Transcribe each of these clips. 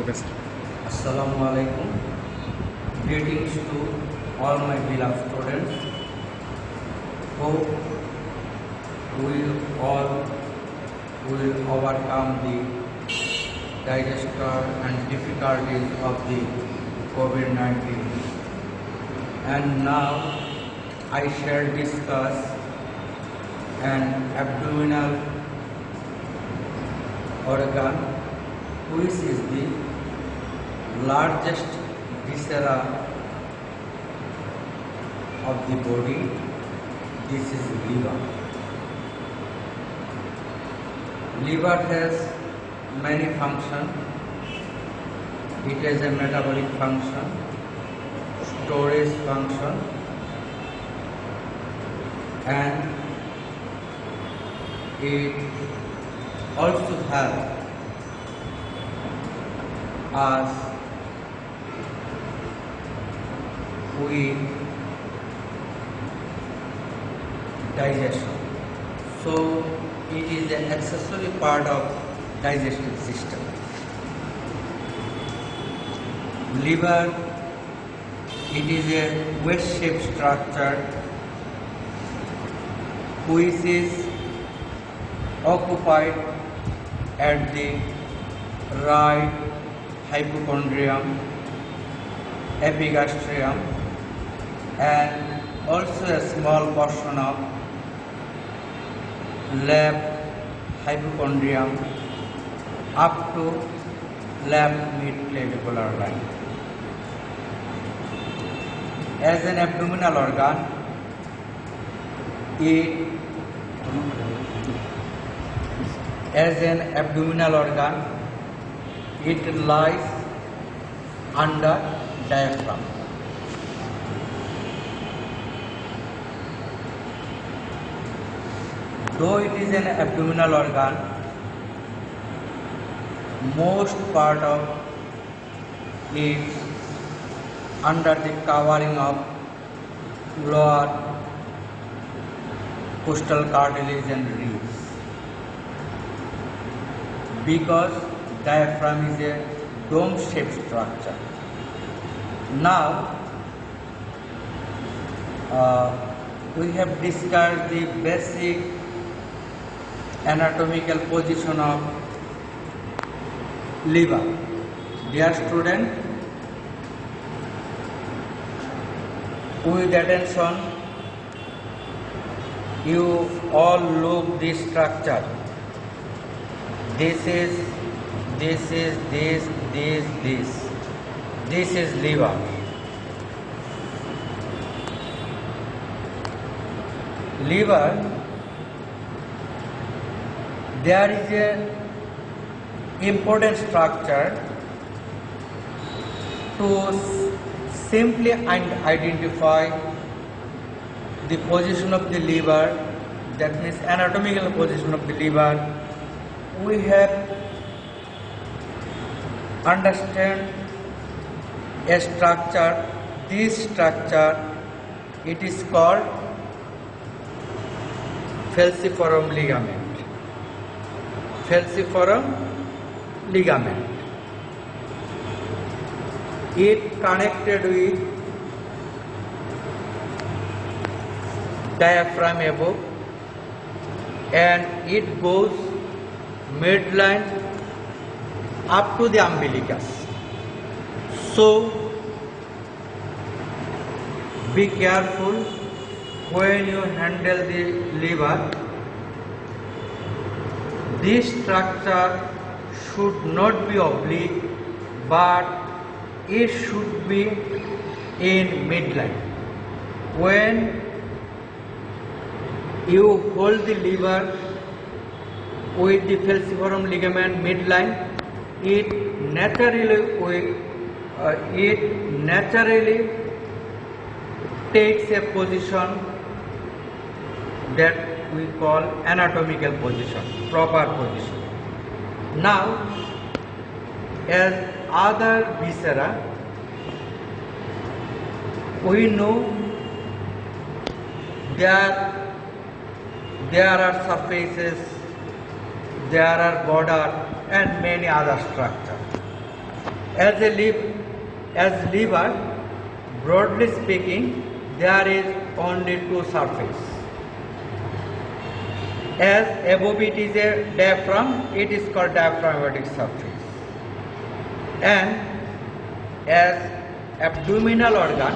Okay, sir. Assalamu alaikum. Greetings to all my beloved students. Hope we all will overcome the disaster and difficulties of the COVID-19. And now I shall discuss an abdominal organ, which is the largest viscera of the body. This is liver. Liver has many functions. It has a metabolic function, storage function, and it also helps us with digestion. So it is an accessory part of digestive system. Liver, it is a wedge-shaped structure which is occupied at the right hypochondrium, epigastrium, and also a small portion of left hypochondrium up to left mid-clavicular line. As an abdominal organ, it lies under diaphragm. Though it is an abdominal organ, most part of it under the covering of lower costal cartilage and ribs, because diaphragm is a dome-shaped structure. Now, we have discussed the basic anatomical position of liver. Dear student, with attention, you all look this structure. This is liver. Liver, there is a important structure to simply identify the position of the liver, that means anatomical position of the liver. We have understand a structure. This structure, it is called falciparum ligament. Falciparum ligament. It connected with diaphragm above, and it goes midline up to the umbilicus. So be careful when you handle the liver. This structure should not be oblique, but it should be in midline. When you hold the liver with the falciparum ligament midline, it naturally takes a position that we call anatomical position, proper position. Now, as other viscera, we know there are surfaces, there are border and many other structures. as liver, broadly speaking, there is only two surfaces. As above it is a diaphragm, it is called diaphragmatic surface. And as abdominal organ,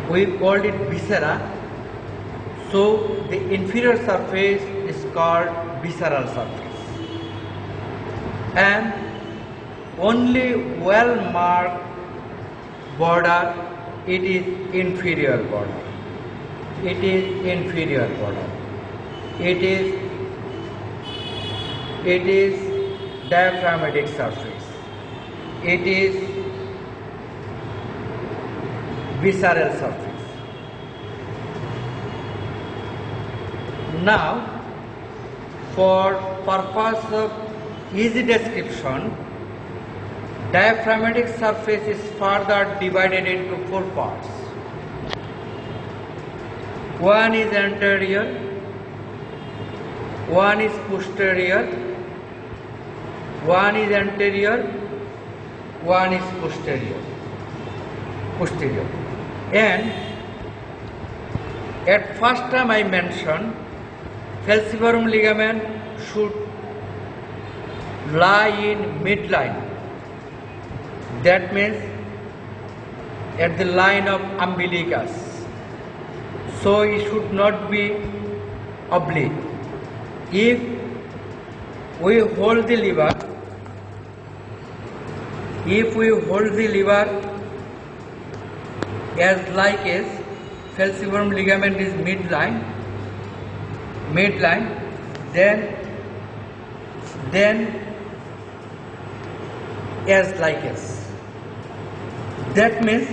we called it viscera. So the inferior surface is called visceral surface. And only well-marked border, it is inferior border. It is inferior border. It is diaphragmatic surface. It is visceral surface. Now, for purpose of easy description, diaphragmatic surface is further divided into four parts. One is anterior, one is posterior, one is anterior, one is posterior. And at first time I mentioned falciparum ligament should lie in midline. That means at the line of umbilicus. So it should not be oblique. If we hold the liver, as like as falciparum ligament is midline, then as like as. That means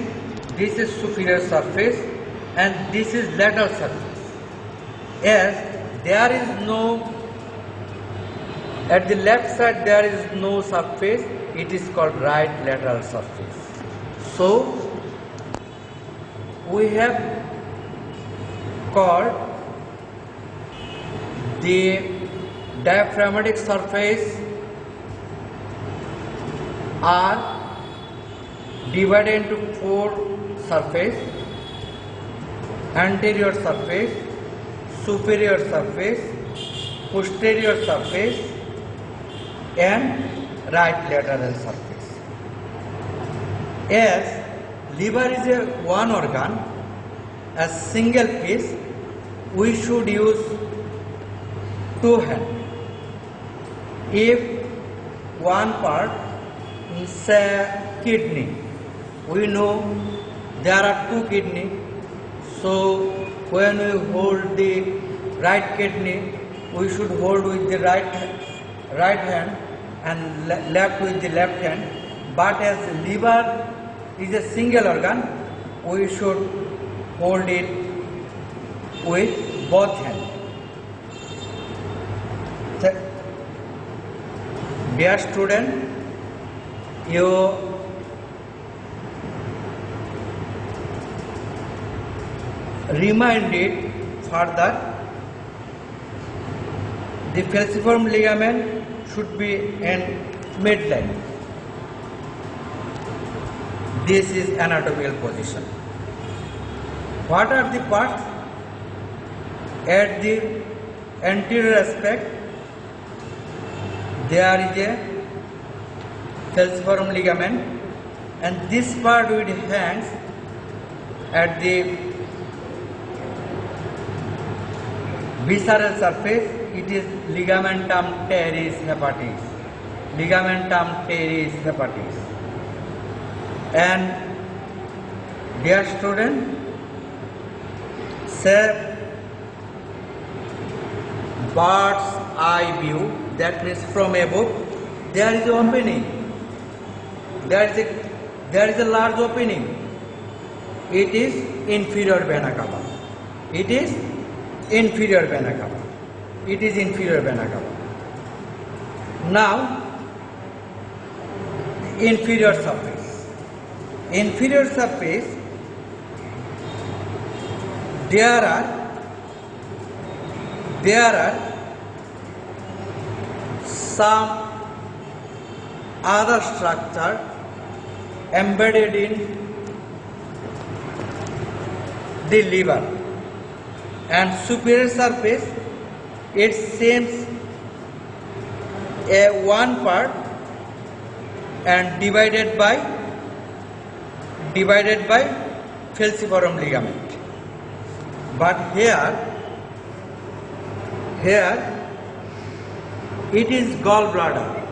this is superior surface and this is lateral surface. As there is no, at the left side there is no surface, it is called right lateral surface. So we have called the diaphragmatic surface are divided into four surfaces: anterior surface, superior surface, posterior surface, and right lateral surface. As liver is a one organ, a single piece, we should use two hands. If one part, say kidney, we know there are two kidney, so when we hold the right kidney, we should hold with the right hand and left with the left hand. But as liver is a single organ, we should hold it with both hands. Dear student, you reminded further the falciparum ligament should be in midline. This is anatomical position. What are the parts? At the anterior aspect, there is a falciparum ligament, and this part which hangs at the visceral surface, it is ligamentum teres hepatis. Ligamentum teres hepatis. And dear student, say bird's eye view, that means from above, there is an opening. There is a large opening. It is inferior vena cava. It is inferior vena cava. It is inferior vena cava. Now, inferior surface. Inferior surface, there are some other structure embedded in the liver, and superior surface it seems a one part and divided by falciparum ligament. But here it is gallbladder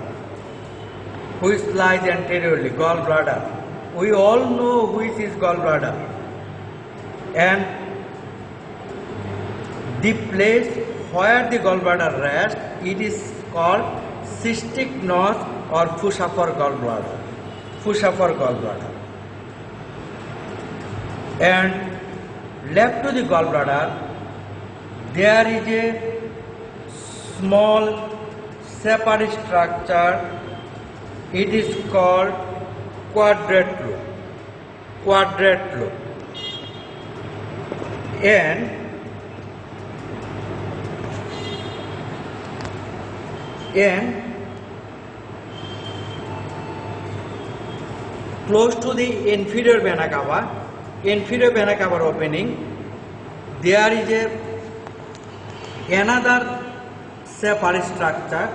which lies anteriorly. Gallbladder, we all know which is gallbladder, and the place where the gallbladder rests, it is called cystic notch or Fusaffer gallbladder. And left to the gallbladder, there is a small separate structure. It is called quadrate loop. And close to the inferior vena cava opening, there is another separate structure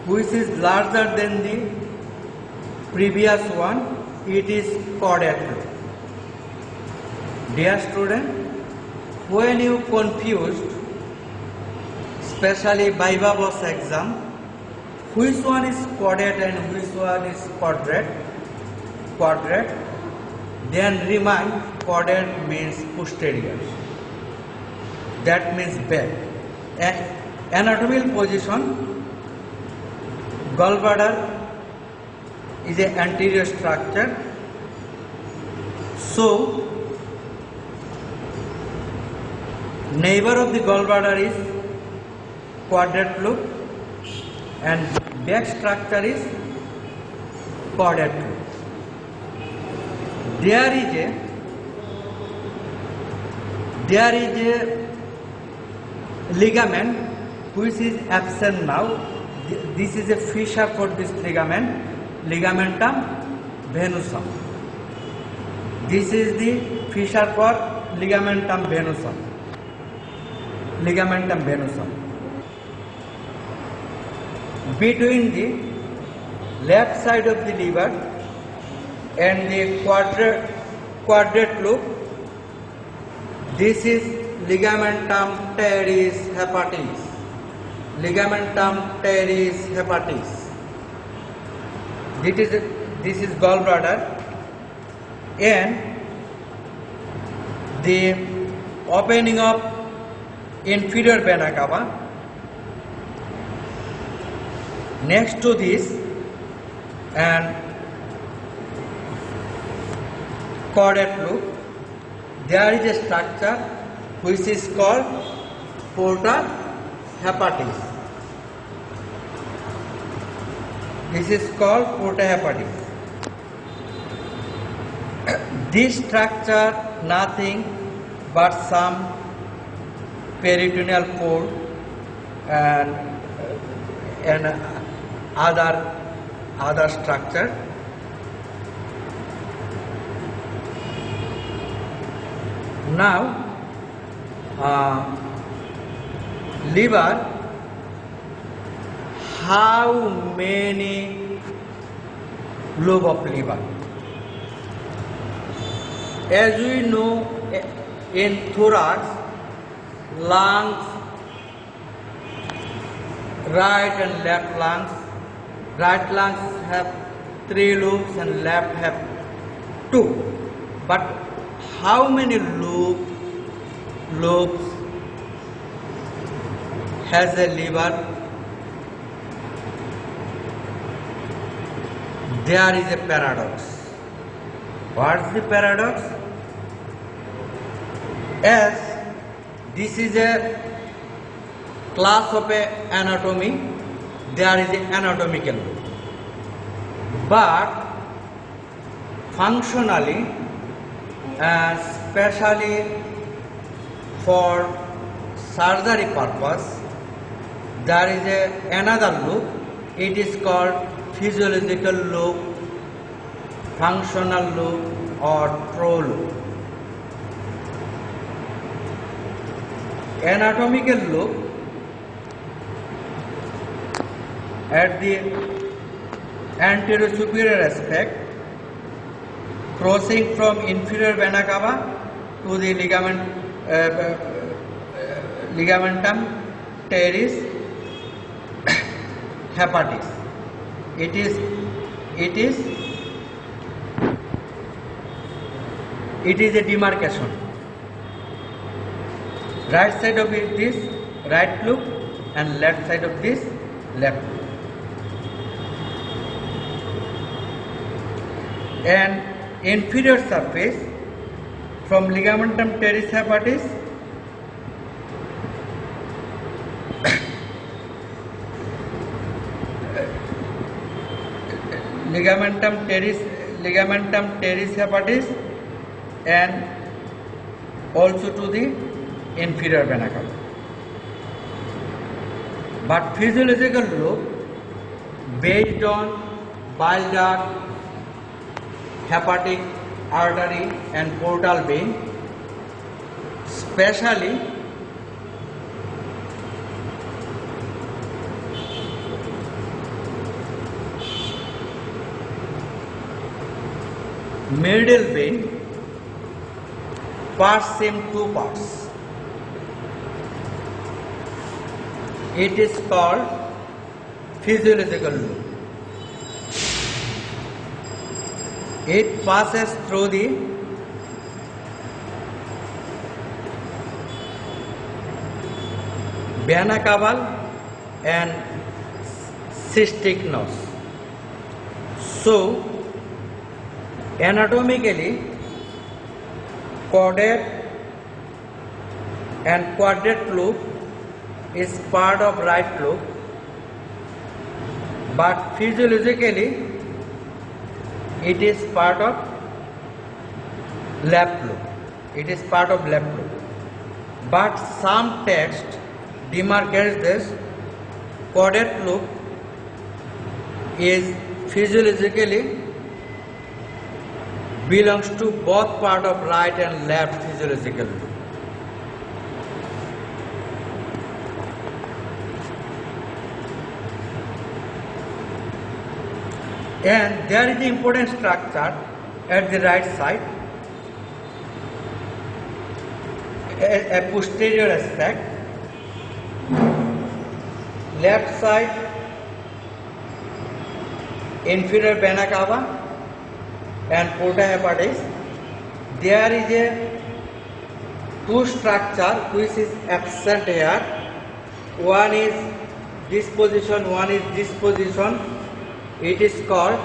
which is larger than the previous one. It is caudate loop. Dear student, when you confused, especially Viva Voce exam, which one is caudate and which one is quadrate, then remind caudate means posterior. That means back. Anatomical position, gallbladder is an anterior structure. So, neighbor of the gallbladder is quadrate loop and back structure is caudate loop. There is a ligament which is absent now. This is a fissure for this ligament, ligamentum venosum. This is the fissure for ligamentum venosum. Between the left side of the liver and the quadrate loop, this is ligamentum teres hepatis. This is gallbladder, and the opening of inferior vena cava. Next to this and caudate loop, there is a structure which is called porta hepatis. This is called porta hepatis. This structure nothing but some peritoneal cord and other structure. Now, liver, how many lobe of liver? As we know, in thorax, lungs, right and left lungs. Right lungs have 3 lobes and left have 2. But how many lobes has a liver? There is a paradox. What's the paradox? As this is a class of anatomy, there is an anatomical loop. But functionally, especially for surgery purpose, there is another loop. It is called physiological loop, functional loop or pro loop. Anatomical loop at the anterior superior aspect, crossing from inferior vena cava to the ligamentum teres hepatis. It is a demarcation. Right side of it is right loop and left side of this left loop. And inferior surface from ligamentum teres hepatis ligamentum teres hepatis and also to the inferior vena cava. But physiological loop based on bile duct, hepatic artery and portal vein, especially medial vein, parts in two parts. It is called physiological loop. It passes through the vena cava and cystic nose. So, anatomically, caudate and quadrate loop is part of right loop, but physiologically it is part of left loop. It is part of left loop. But some text demarcates this caudate loop is physiologically belongs to both part of right and left physiological loop. And there is an important structure at the right side, a posterior aspect, left side inferior vena cava and porta hepatis. There is a two structure which is absent here. One is this position, one is this position. It is called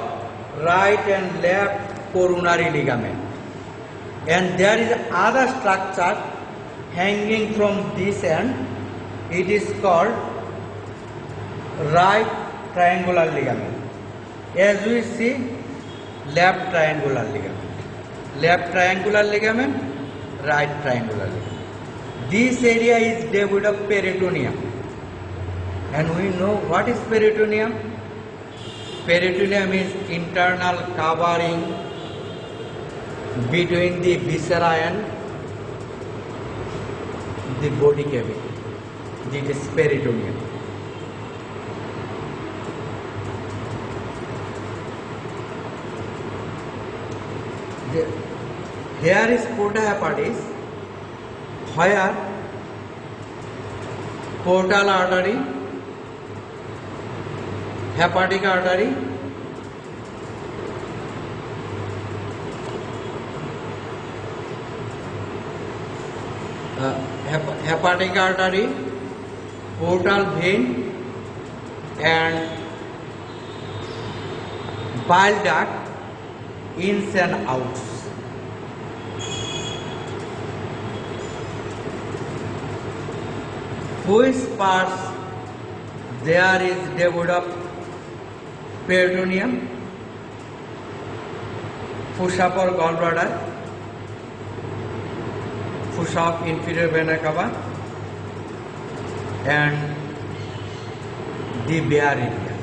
right and left coronary ligament. And there is other structure hanging from this end. It is called right triangular ligament. As we see, left triangular ligament, right triangular ligament. This area is devoid of peritoneum. And we know what is peritoneum? Peritoneum is internal covering between the viscera and the body cavity. This is peritoneum. Here is porta hepatis, where portal artery, hepatic artery, portal vein and bile duct ins and outs. Which parts there is devoid of peritoneum? Fossa or gallbladder, fossa of inferior vena cava and the bare area.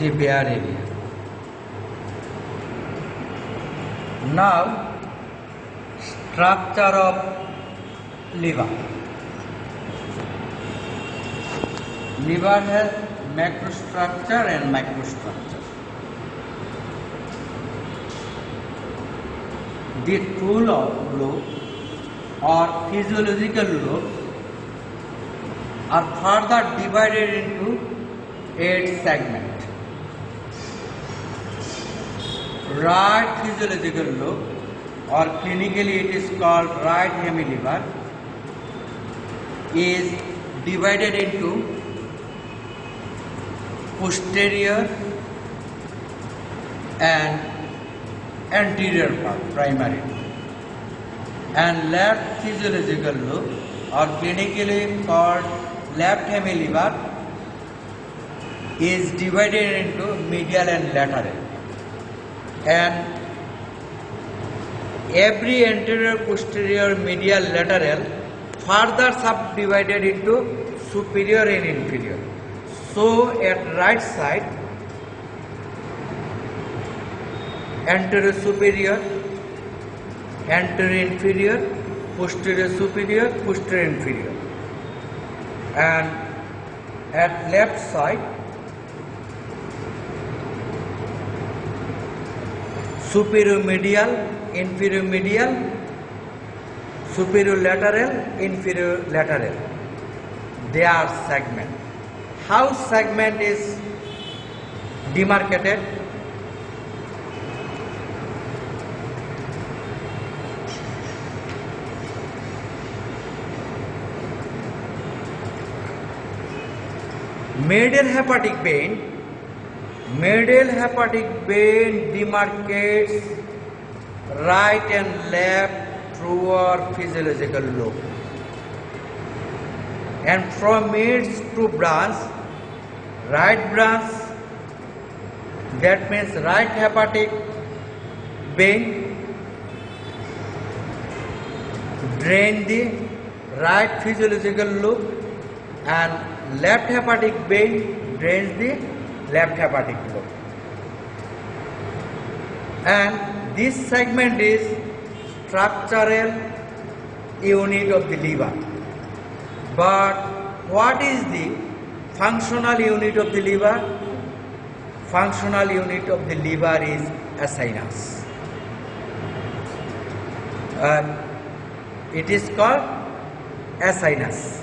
the bare area. Now, structure of liver. Liver has macrostructure and microstructure. The two lobes or physiological lobes are further divided into 8 segments. Right physiological lobe, or clinically it is called right hemiliver, is divided into posterior and anterior part primarily, and left physiological lobe, or clinically called left hemiliver, is divided into medial and lateral, and every anterior, posterior, medial, lateral further subdivided into superior and inferior. So at right side, anterior superior, anterior inferior, posterior superior, posterior inferior, and at left side, superior medial, inferior medial, superior lateral, inferior lateral. They are segment. How segment is demarcated? Medial hepatic vein demarcates right and left truer physiological lobe, and from its to branch, right branch, that means right hepatic vein drain the right physiological lobe, and left hepatic vein drains the left hepatic lobe. And this segment is structural unit of the liver. But what is the functional unit of the liver? Functional unit of the liver is aceinus. It is called aceinus.